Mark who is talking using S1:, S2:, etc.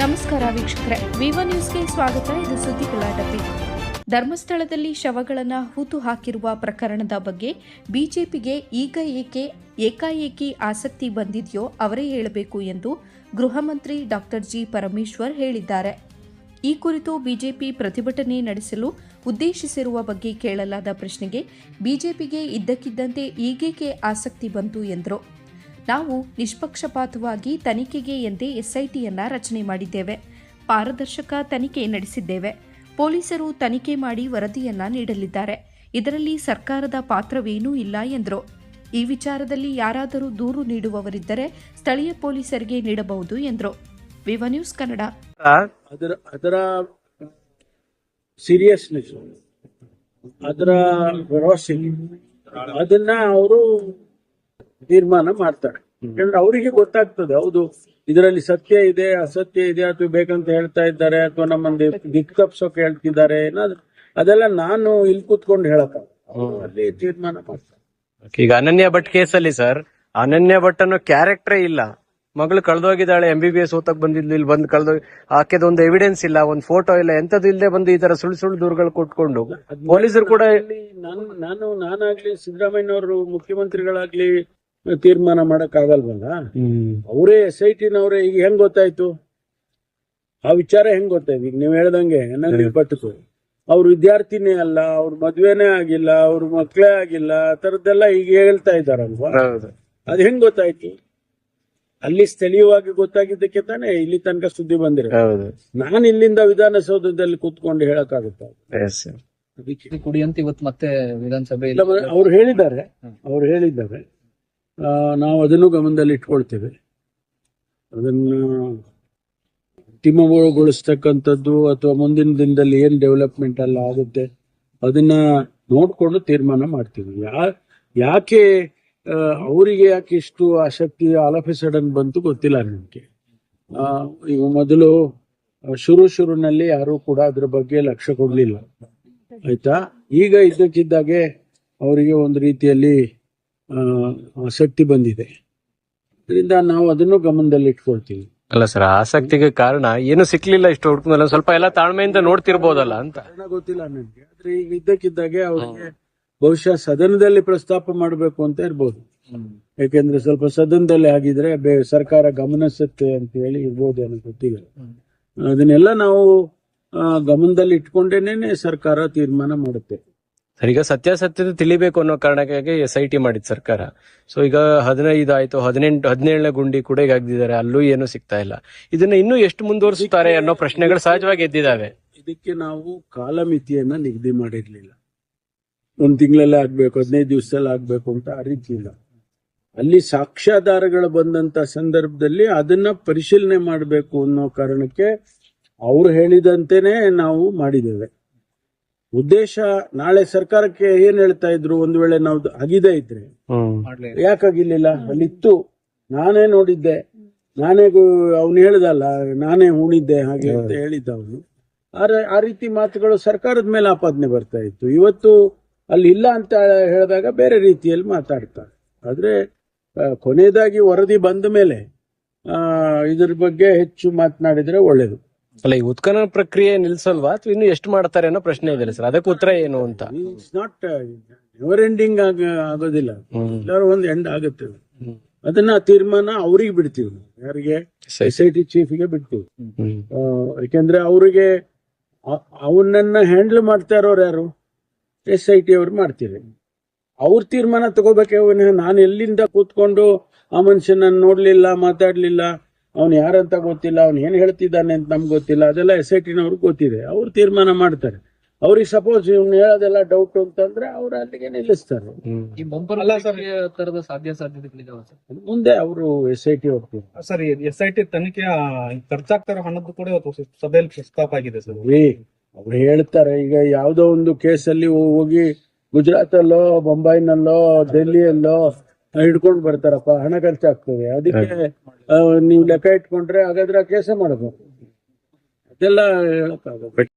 S1: ನಮಸ್ಕಾರ ವೀಕ್ಷಕರೇ, ವಿ1 ನ್ಯೂಸ್ಗೆ ಸ್ವಾಗತ. ಇದು ಸುದ್ದಿ ಕಲಾಟಪಿ. ಧರ್ಮಸ್ಥಳದಲ್ಲಿ ಶವಗಳನ್ನು ಹೂತು ಹಾಕಿರುವ ಪ್ರಕರಣದ ಬಗ್ಗೆ ಬಿಜೆಪಿಗೆ ಈಗ ಏಕಾಏಕಿ ಆಸಕ್ತಿ ಬಂದಿದೆಯೋ ಅವರೇ ಹೇಳಬೇಕು ಎಂದು ಗೃಹ ಮಂತ್ರಿ ಡಾ ಜಿ ಪರಮೇಶ್ವರ್ ಹೇಳಿದ್ದಾರೆ. ಈ ಕುರಿತು ಬಿಜೆಪಿ ಪ್ರತಿಭಟನೆ ನಡೆಸಲು ಉದ್ದೇಶಿಸಿರುವ ಬಗ್ಗೆ ಕೇಳಲಾದ ಪ್ರಶ್ನೆಗೆ ಬಿಜೆಪಿಗೆ ಇದ್ದಕ್ಕಿದ್ದಂತೆ ಈಗೇಕೆ ಆಸಕ್ತಿ ಬಂತು ಎಂದರು. ನಾವು ನಿಷ್ಪಕ್ಷಪಾತವಾಗಿ ತನಿಖೆಗೆ ಎಂದೇ ಎಸ್ಐಟಿಯನ್ನು ರಚನೆ ಮಾಡಿದ್ದೇವೆ. ಪಾರದರ್ಶಕ ತನಿಖೆ ನಡೆಸಿದ್ದೇವೆ. ಪೊಲೀಸರು ತನಿಖೆ ಮಾಡಿ ವರದಿಯನ್ನ ನೀಡಲಿದ್ದಾರೆ. ಇದರಲ್ಲಿ ಸರ್ಕಾರದ ಪಾತ್ರವೇನೂ ಇಲ್ಲ ಎಂದರು. ಈ ವಿಚಾರದಲ್ಲಿ ಯಾರಾದರೂ ದೂರು ನೀಡುವವರಿದ್ದರೆ ಸ್ಥಳೀಯ ಪೊಲೀಸರಿಗೆ ನೀಡಬಹುದು ಎಂದರು. ವಿ1 ನ್ಯೂಸ್ ಕನ್ನಡ.
S2: ಅದರ ಸೀರಿಯಸ್ನೆಸ್, ಅದರ ವೆರಾಸಿಟಿ, ಅದನ್ನ ಅವರು ತೀರ್ಮಾನ ಮಾಡ್ತಾರೆ. ಯಾಕಂದ್ರೆ ಅವರಿಗೆ ಗೊತ್ತಾಗ್ತದೆ, ಹೌದು ಇದರಲ್ಲಿ ಸತ್ಯ ಇದೆ, ಅಸತ್ಯ ಇದೆ, ಅಥವಾ ಬೇಕಂತ ಹೇಳ್ತಾ ಇದ್ದಾರೆ, ಅಥವಾ ನಮ್ಮಲ್ಲಿ ದಿಕ್ತಪ್ಸೋಕೆ ಹೇಳ್ತಿದ್ದಾರೆ, ಏನಾದ್ರು ಅದೆಲ್ಲ ನಾನು ಇಲ್ಲಿ ಕೂತ್ಕೊಂಡು ಹೇಳಕ್ಕ ಅಲ್ಲಿ ತೀರ್ಮಾನ ಮಾಡ್ತಾರೆ.
S3: ಈಗ ಅನನ್ಯ ಭಟ್ ಕೇಸಲ್ಲಿ ಸರ್, ಅನನ್ಯ ಭಟ್ ಅನ್ನೋ ಕ್ಯಾರೆಕ್ಟರೇ ಇಲ್ಲ. ಮಗಳು ಕಳೆದೋಗಿದ್ದಾಳೆ, MBBS ಓದಕ್ ಬಂದಿದ್ಲು, ಇಲ್ಲಿ ಬಂದು ಕಳೆದೋಗಿ ಆಕೆದ ಒಂದು ಎವಿಡೆನ್ಸ್ ಇಲ್ಲ, ಒಂದು ಫೋಟೋ ಇಲ್ಲ, ಎಂತದ್ದು ಇಲ್ಲದೆ ಬಂದು ಈ ತರ ಸುಳ್ಳು ದೂರುಗಳು ಕೊಟ್ಕೊಂಡು ಪೊಲೀಸರು ಕೂಡ
S2: ನಾನಾಗ್ಲಿ ಸಿದ್ದರಾಮಯ್ಯನವರು ಮುಖ್ಯಮಂತ್ರಿಗಳಾಗ್ಲಿ ತೀರ್ಮಾನ ಮಾಡಕ್ ಆಗಲ್ವಲ್ಲ. ಅವರೇ SIT-ನವರೇ. ಈಗ ಹೆಂಗ್ ಗೊತ್ತಾಯ್ತು ಆ ವಿಚಾರ? ಹೆಂಗ್ ಗೊತ್ತಾಯ್ತು? ಈಗ ನೀವ್ ಹೇಳ್ದಂಗೆ ನನಗೆ ಪಟ್ಟಕು ಅವ್ರ ವಿದ್ಯಾರ್ಥಿನೇ ಅಲ್ಲ, ಅವ್ರ ಮದ್ವೆನೇ ಆಗಿಲ್ಲ, ಅವ್ರ ಮಕ್ಳೇ ಆಗಿಲ್ಲ, ಆ ತರದ್ದೆಲ್ಲ ಈಗ ಹೇಳ್ತಾ ಇದ್ದಾರಲ್ವಾ. ಅದ್ ಹೆಂಗ್ ಗೊತ್ತಾಯ್ತು? ಅಲ್ಲಿ ಸ್ಥಳೀಯವಾಗಿ ಗೊತ್ತಾಗಿದ್ದಕ್ಕೆ ತಾನೇ ಇಲ್ಲಿ ತನಕ ಸುದ್ದಿ ಬಂದಿರ. ನಾನು ಇಲ್ಲಿಂದ ವಿಧಾನಸೌಧದಲ್ಲಿ ಕೂತ್ಕೊಂಡು ಹೇಳಕ್ಕಾಗುತ್ತ?
S4: ಕುಡಿ ಅಂತ ಇವತ್ತು ಮತ್ತೆ ವಿಧಾನಸಭೆ
S2: ಅವ್ರು ಹೇಳಿದ್ದಾರೆ. ನಾವು ಅದನ್ನು ಗಮನದಲ್ಲಿ ಇಟ್ಕೊಳ್ತೇವೆ. ಅದನ್ನ ಅಂತಿಮಗೊಳಿಸ್ತಕ್ಕಂಥದ್ದು ಅಥವಾ ಮುಂದಿನ ದಿನದಲ್ಲಿ ಏನ್ ಡೆವಲಪ್ಮೆಂಟ್ ಎಲ್ಲ ಆಗುತ್ತೆ ಅದನ್ನ ನೋಡ್ಕೊಂಡು ತೀರ್ಮಾನ ಮಾಡ್ತೀವಿ. ಯಾಕೆ ಅವರಿಗೆ ಯಾಕೆ ಇಷ್ಟು ಆಸಕ್ತಿ ಆಲ್ ಆಫ್ ಎ ಸಡನ್ ಬಂತು ಗೊತ್ತಿಲ್ಲ ನನಗೆ. ಈಗ ಮೊದಲು ಶುರುನಲ್ಲಿ ಯಾರು ಕೂಡ ಅದ್ರ ಬಗ್ಗೆ ಲಕ್ಷ್ಯ ಕೊಡ್ಲಿಲ್ಲ, ಆಯ್ತಾ. ಈಗ ಇದ್ದಕ್ಕಿದ್ದಾಗೆ ಅವರಿಗೆ ಒಂದು ರೀತಿಯಲ್ಲಿ ಆಸಕ್ತಿ ಬಂದಿದೆ. ಅದರಿಂದ ನಾವು ಅದನ್ನು ಗಮನದಲ್ಲಿ ಇಟ್ಕೊಳ್ತೀವಿ.
S3: ಅಲ್ಲ ಸರ್, ಆಸಕ್ತಿಗೆ ಕಾರಣ ಏನು ಸಿಕ್ಲಿಲ್ಲ, ಇಷ್ಟು ಹುಡುಕಲ್ಲ, ಸ್ವಲ್ಪ ಎಲ್ಲ ತಾಳ್ಮೆಯಿಂದ ನೋಡ್ತಿರ್ಬೋದಲ್ಲ ಅಂತ.
S2: ಗೊತ್ತಿಲ್ಲ ನನಗೆ. ಆದ್ರೆ ಈಗ ಇದ್ದಕ್ಕಿದ್ದಾಗೆ ಅವರಿಗೆ ಬಹುಶಃ ಸದನದಲ್ಲಿ ಪ್ರಸ್ತಾಪ ಮಾಡಬೇಕು ಅಂತ ಇರ್ಬೋದು. ಯಾಕೆಂದ್ರೆ ಸ್ವಲ್ಪ ಸದನದಲ್ಲಿ ಆಗಿದ್ರೆ ಸರ್ಕಾರ ಗಮನಿಸುತ್ತೆ ಅಂತ ಹೇಳಿ ಇರ್ಬೋದು ಅನ್ನೋ ಗೊತ್ತಿಲ್ಲ. ಅದನ್ನೆಲ್ಲ ನಾವು ಗಮನದಲ್ಲಿ ಇಟ್ಕೊಂಡೇನೆ ಸರ್ಕಾರ ತೀರ್ಮಾನ ಮಾಡುತ್ತೆ.
S3: ಸರ್, ಈಗ ಸತ್ಯಾಸತ್ಯತೆ ತಿಳಿಬೇಕು ಅನ್ನೋ ಕಾರಣಕ್ಕಾಗಿ SIT ಮಾಡಿದ್ ಸರ್ಕಾರ. ಸೊ ಈಗ 15 ಆಯ್ತು, 17ನೇ ಗುಂಡಿ ಕೂಡ ಈಗ ಆಗಿದ್ದಾರೆ, ಅಲ್ಲೂ ಏನು ಸಿಗ್ತಾ ಇಲ್ಲ. ಇದನ್ನ ಇನ್ನೂ ಎಷ್ಟು ಮುಂದುವರಿಸುತ್ತಾರೆ ಅನ್ನೋ ಪ್ರಶ್ನೆಗಳು ಸಹಜವಾಗಿ ಎದ್ದಿದ್ದಾವೆ.
S2: ಇದಕ್ಕೆ ನಾವು ಕಾಲಮಿತಿಯನ್ನ ನಿಗದಿ ಮಾಡಿರ್ಲಿಲ್ಲ. 1 ತಿಂಗಳಲ್ಲೇ ಆಗ್ಬೇಕು, 15 ದಿವಸದಲ್ಲಿ ಆಗ್ಬೇಕು ಅಂತ ಆ ರೀತಿ ಇಲ್ಲ. ಅಲ್ಲಿ ಸಾಕ್ಷ್ಯಾಧಾರಗಳು ಬಂದಂತ ಸಂದರ್ಭದಲ್ಲಿ ಅದನ್ನ ಪರಿಶೀಲನೆ ಮಾಡಬೇಕು ಅನ್ನೋ ಕಾರಣಕ್ಕೆ ಅವ್ರು ಹೇಳಿದಂತೆನೆ ನಾವು ಮಾಡಿದ್ದೇವೆ. ಉದ್ದೇಶ ನಾಳೆ ಸರ್ಕಾರಕ್ಕೆ ಏನ್ ಹೇಳ್ತಾ ಇದ್ರು, ಒಂದು ವೇಳೆ ನಾವು ಆಗಿದೆ ಇದ್ರೆ ಯಾಕಾಗಿರ್ಲಿಲ್ಲ? ಅಲ್ಲಿತ್ತು, ನಾನೇ ನೋಡಿದ್ದೆ, ಅವನು ಹೇಳ್ದಲ್ಲ, ನಾನೇ ಉಣಿದ್ದೆ ಹಾಗೆ ಅಂತ ಹೇಳಿದ್ದ ಅವನು. ಆ ರೀತಿ ಮಾತುಗಳು ಸರ್ಕಾರದ ಮೇಲೆ ಆಪಾದನೆ ಬರ್ತಾ ಇತ್ತು. ಇವತ್ತು ಅಲ್ಲಿ ಇಲ್ಲ ಅಂತ ಹೇಳಿದಾಗ ಬೇರೆ ರೀತಿಯಲ್ಲಿ ಮಾತಾಡ್ತಾರೆ. ಆದ್ರೆ ಕೊನೆಯದಾಗಿ ವರದಿ ಬಂದ ಮೇಲೆ ಇದ್ರ ಬಗ್ಗೆ ಹೆಚ್ಚು ಮಾತನಾಡಿದ್ರೆ ಒಳ್ಳೇದು.
S3: ಅಲ್ಲ, ಈ ಉತ್ಖನನ ಪ್ರಕ್ರಿಯೆ ನಿಲ್ಸಲ್ವಾ ಅಥವಾ ಇನ್ನು ಎಷ್ಟು ಮಾಡ್ತಾರೆ ಅನ್ನೋ ಪ್ರಶ್ನೆ ಇದೆ ಸರ್. ಅದಕ್ಕೆ ಉತ್ತರ ಏನು ಅಂತ?
S2: ಇಟ್ಸ್ ನಾಟ್ ನೆವರ್ ಎಂಡಿಂಗ್ ಆಗೋದಿಲ್ಲ. ಎಲ್ಲರೂ ಒಂದು ಎಂಡ್ ಆಗುತ್ತೆ. ಅದನ್ನ ತೀರ್ಮಾನ ಅವ್ರಿಗೆ ಬಿಡ್ತೀವಿ. ಯಾರಿಗೆ? SIT ಚೀಫ್ಗೆ ಬಿಡ್ತೀವಿ. ಯಾಕೆಂದ್ರೆ ಅವರಿಗೆ ಅವನನ್ನ ಹ್ಯಾಂಡಲ್ ಮಾಡ್ತಾ ಇರೋರು ಯಾರು? SIT ಅವ್ರು ಮಾಡ್ತೀವಿ. ಅವ್ರ ತೀರ್ಮಾನ ತಗೋಬೇಕೆ. ನಾನು ಎಲ್ಲಿಂದ ಕೂತ್ಕೊಂಡು ಆ ಮನುಷ್ಯನ ನೋಡ್ಲಿಲ್ಲ, ಮಾತಾಡ್ಲಿಲ್ಲ, ಅವ್ನು ಯಾರಂತ ಗೊತ್ತಿಲ್ಲ, ಅವ್ನು ಏನ್ ಹೇಳ್ತಿದ್ದಾನೆ ಅಂತ ನಮ್ಗೆ ಗೊತ್ತಿಲ್ಲ, ಅದೆಲ್ಲ SIT-ನವ್ರಿಗೆ ಗೊತ್ತಿದೆ. ಅವ್ರು ತೀರ್ಮಾನ ಮಾಡ್ತಾರೆ. ಅವ್ರಿಗೆ ಸಪೋಸ್ ಇವ್ನು ಹೇಳೋದೆಲ್ಲ ಡೌಟ್ ಅಂತಂದ್ರೆ ಅವ್ರು ಅಲ್ಲಿಗೆ ನಿಲ್ಲಿಸ್ತಾರೆ. ಮುಂದೆ ಅವರು SIT ಹೋಗ್ತಾರೆ.
S4: ಸರ್, SIT ತನಿಖೆ ಖರ್ಚಾಗ್ತಾರೋ ಹಣದ್ದು ಕೂಡ ಸಭೆಯಲ್ಲಿ ಪ್ರಸ್ತಾಪ ಆಗಿದೆ ಸರ್.
S2: ಅವ್ರು ಹೇಳ್ತಾರೆ. ಈಗ ಯಾವ್ದೋ ಒಂದು ಕೇಸಲ್ಲಿ ಹೋಗಿ ಗುಜರಾತ್ ಅಲ್ಲೋ, ಬೊಂಬೈನಲ್ಲೋ, ಡೆಲ್ಲಿಯಲ್ಲೋ ಹಿಡ್ಕೊಂಡು ಬರ್ತಾರಪ್ಪ, ಹಣ ಖರ್ಚಾಗ್ತದೆ, ಅದಕ್ಕೆ ನೀವು ಲೆಕ್ಕ ಇಟ್ಕೊಂಡ್ರೆ ಹಾಗಾದ್ರೆ ಆ ಕೇಸ ಮಾಡಬೇಕು. ಅದೆಲ್ಲ ಹೇಳಕ್ಕಾಗಲ್ಲ.